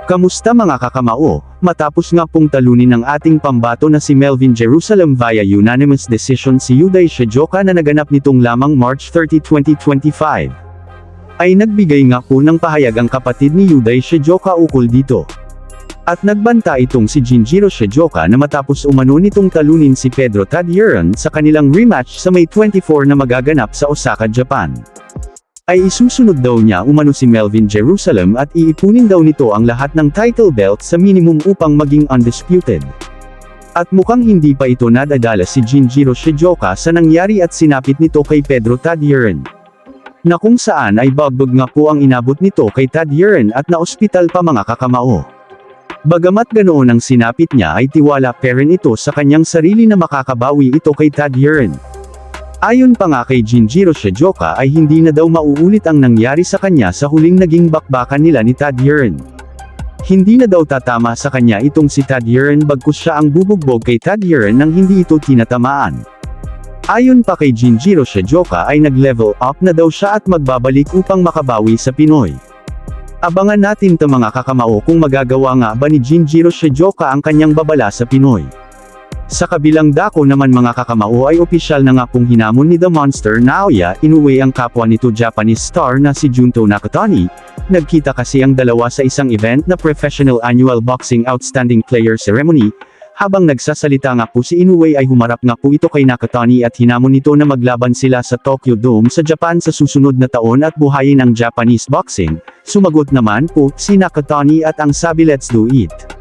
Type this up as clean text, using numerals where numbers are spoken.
Kamusta mga kakamao? Matapos nga pong talunin ng ating pambato na si Melvin Jerusalem via unanimous decision si Yuday Shijoka na naganap nitong lamang March 30, 2025. Ay nagbigay nga po ng pahayag ang kapatid ni Yuday Shijoka ukol dito. At nagbanta itong si Jinjiro Shijoka na matapos umano nitong talunin si Pedro Tadeuran sa kanilang rematch sa May 24 na magaganap sa Osaka, Japan. Ay isusunod daw niya umano si Melvin Jerusalem at iipunin daw nito ang lahat ng title belt sa minimum upang maging undisputed. At mukhang hindi pa ito nadadala si Jinjiro Shijoka sa nangyari at sinapit nito kay Pedro Tadeuran. Na kung saan ay bagbag nga po ang inabot nito kay Tadeuran at naospital pa mga kakamao. Bagamat ganoon ang sinapit niya ay tiwala pa rin ito sa kanyang sarili na makakabawi ito kay Tadeuran. Ayon pa nga kay Jinjiro Shijoka ay hindi na daw mauulit ang nangyari sa kanya sa huling naging bakbakan nila ni Tadeuran. Hindi na daw tatama sa kanya itong si Tadeuran bagkus siya ang bubugbog kay Tadeuran nang hindi ito tinatamaan. Ayon pa kay Jinjiro Shijoka ay nag-level up na daw siya at magbabalik upang makabawi sa Pinoy. Abangan natin ta mga kakamao kung magagawa nga ba ni Jinjiro Shijoka ang kanyang babala sa Pinoy. Sa kabilang dako naman mga kakamao ay opisyal na nga pong hinamon ni The Monster Naoya Inoue ang kapwa nito Japanese star na si Junto Nakatani. Nagkita kasi ang dalawa sa isang event na Professional Annual Boxing Outstanding Player Ceremony. Habang nagsasalita nga po si Inoue ay humarap nga po ito kay Nakatani at hinamon nito na maglaban sila sa Tokyo Dome sa Japan sa susunod na taon at buhayin ang Japanese boxing. Sumagot naman po si Nakatani at ang sabi let's do it.